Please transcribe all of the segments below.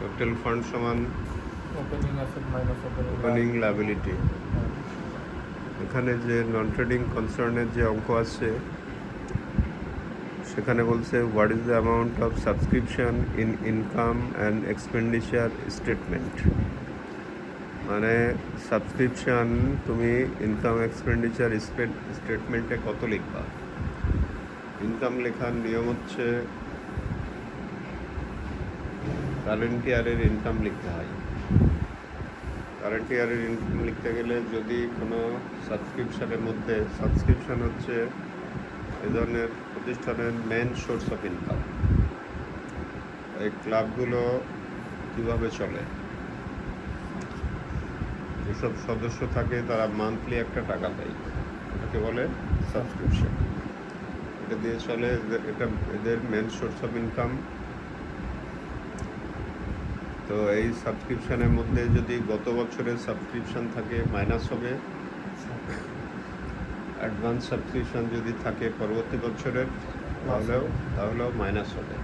Total fund সমান opening asset minus opening liability. এখানে যে নন ট্রেডিং কনসার্নের যে অঙ্ক আছে সেখানে বলছে what is the amount of subscription in income and expenditure statement. মানে সাবস্ক্রিপশন তুমি ইনকাম এক্সপেন্ডিচার স্টেটমেন্টে কত লিখবা। ইনকাম লেখার নিয়ম হচ্ছে কারেন্ট ইয়ারের ইনকাম লিখতে হয়। কারেন্ট ইয়ারের ইনকাম লিখতে গেলে যদি কোনো সাবস্ক্রিপশনের মধ্যে, সাবস্ক্রিপশন হচ্ছে এই ধরনের প্রতিষ্ঠানের মেন সোর্স অফ ইনকাম। এই ক্লাবগুলো কীভাবে চলে, যেসব সদস্য থাকে তারা মান্থলি একটা টাকা দেয়, এটাকে বলে সাবস্ক্রিপশন। এটা দিয়ে চলে, এটা এদের মেন সোর্স অফ ইনকাম। তো এই সাবস্ক্রিপশনের মধ্যে যদি গত বছরের সাবস্ক্রিপশন থাকে মাইনাস হবে, অ্যাডভান্স সাবস্ক্রিপশন যদি থাকে পরবর্তী বছরের তাহলেও মাইনাস হবে।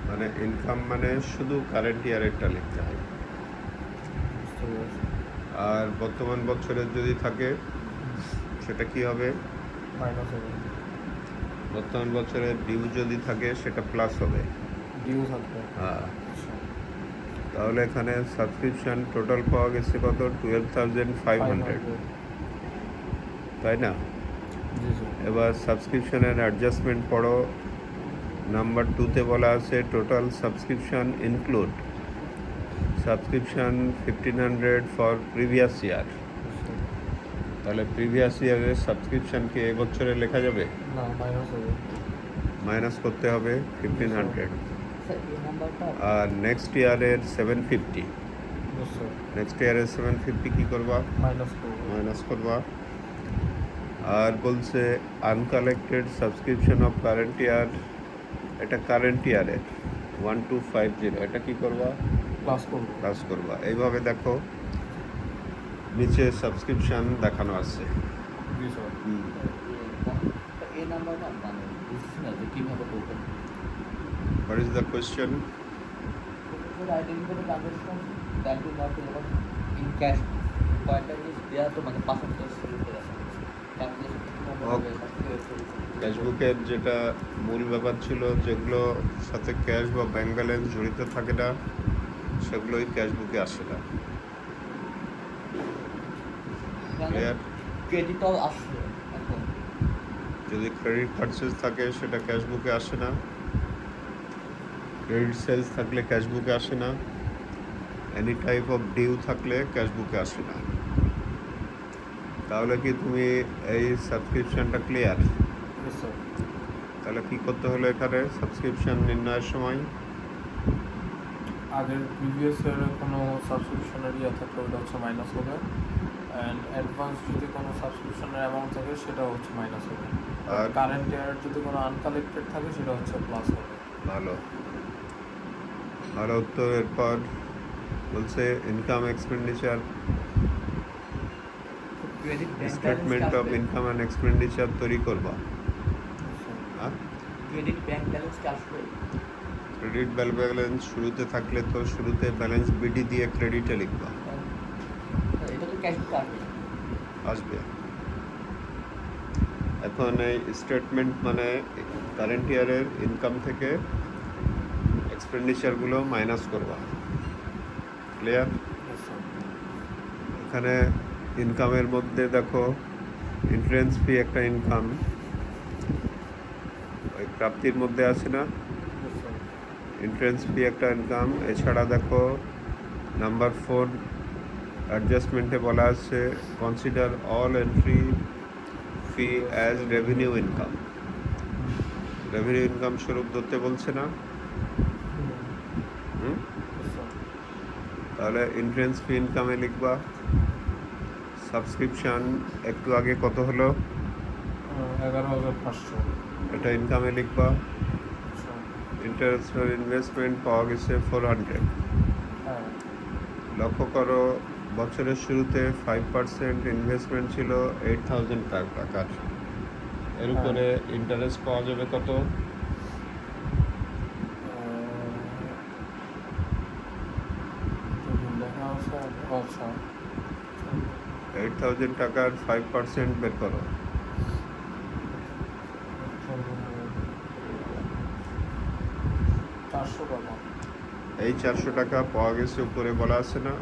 মানে ইনকাম মানে শুধু কারেন্ট ইয়ারেরটা লিখতে হয়। আর বর্তমান বছরের যদি থাকে সেটা কি হবে, মাইনাস হবে। বর্তমান বছরের ডিউ যদি থাকে সেটা প্লাস হবে। ডিউ থাকবে। হ্যাঁ, তাহলে এখানে সাবস্ক্রিপশন টোটাল পাওয়া গেছে কত, 12,500, তাই না? এবার সাবস্ক্রিপশনের অ্যাডজাস্টমেন্ট পড়ো। নাম্বার 2তে বলা আছে total subscription include subscription 1,500 for previous year. তাহলে প্রিভিয়াস ইয়ারের সাবস্ক্রিপশন কি এই বছরে লেখা যাবে না, মাইনাস হবে। মাইনাস করতে হবে 1,500। আর নেক্সট ইয়ারের 750, নেক্সট ইয়ারের 750 কী করবা, মাইনাস করবা। আর বলছে uncollected subscription of current year, এটা কারেন্ট ইয়ারের 1250, এটা কি করবা, প্লাস করবা। এইভাবে দেখো নিচে সাবস্ক্রিপশন দেখানো আছে। What is the question? ক্যাশবুকের যেটা মূল ব্যাপার ছিল, যেগুলো সাথে ক্যাশ বা ব্যাংক ব্যালেন্স জড়িত থাকে না সেগুলোই ক্যাশবুকে আসে না। যদি ক্রেডিট পারচেজ থাকে সেটা ক্যাশবুকে আসে না, ক্রেডিট সেলস থাকলে ক্যাশবুকে আসে না, এনি টাইপ অফ ডিউ থাকলে ক্যাশবুকে আসে না। তাহলে কি তুমি এই সাবস্ক্রিপশনটা ক্লিয়ার? তাহলে কি করতে হলো এখানে সাবস্ক্রিপশন নির্ণয়ের সময়, আগের প্রিভিয়াস ইয়ারের কোনো সাবস্ক্রিপশনের থাকলে ওটা হচ্ছে মাইনাস হবে, অ্যান্ড অ্যাডভান্স যদি কোনো সাবস্ক্রিপশনের অ্যামাউন্ট থাকে সেটা হচ্ছে মাইনাস হবে, আর কারেন্ট ইয়ারের যদি কোনো আনকালেক্টেড থাকে সেটা হচ্ছে প্লাস হবে। ভালো ভালো উত্তর। এরপর বলছে income expenditure statement of income and expenditure তৈরি করবা। ক্রেডিট ব্যাংক ব্যালেন্স কি আসবে? ক্রেডিট ব্যালেন্স শুরুতে থাকলে তো শুরুতে ব্যালেন্স বিডি দিয়ে ক্রেডিটে লিখবা, এটা তো ক্যাশবুক আসবে। এখন এই স্টেটমেন্ট মানে কারেন্ট ইয়ারের ইনকাম থেকে এক্সপেন্ডিচারগুলো মাইনাস করবা। ক্লিয়ার? এখানে ইনকামের মধ্যে দেখো ইন্স্যুরেন্স ফি একটা ইনকাম, ওই প্রাপ্তির মধ্যে আছে না, ইন্স্যুরেন্স ফি একটা ইনকাম। এছাড়া দেখো নাম্বার 4 অ্যাডজাস্টমেন্টে বলা আছে consider all entry fee as revenue income. Revenue income স্বরূপ ধরতে বলছে না? তাহলে ইন্স্যুরেন্স ফি ইনকামে লিখবা। সাবস্ক্রিপশন একটু আগে কত হলো, 11,500, এটা ইনকামে লিখবা। ইন্টারেস্ট ফর ইনভেস্টমেন্ট পাওয়া গেছে 400। লক্ষ্য করো বছরের শুরুতে 5% ইনভেস্টমেন্ট ছিল 8,000 টাকার, এর উপরে ইন্টারেস্ট পাওয়া যাবে কত, আচ্ছা 8,000 টাকার 5% বের করো। 400 টাকা। এই 400 টাকা পাওয়া গেছে উপরে বলা আছে না?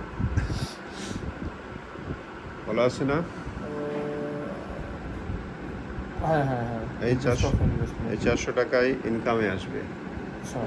বলা আছে না? হ্যাঁ হ্যাঁ হ্যাঁ এই Cost of 400 investment। এই 400 টাকাই ইনকামে আসবে। আচ্ছা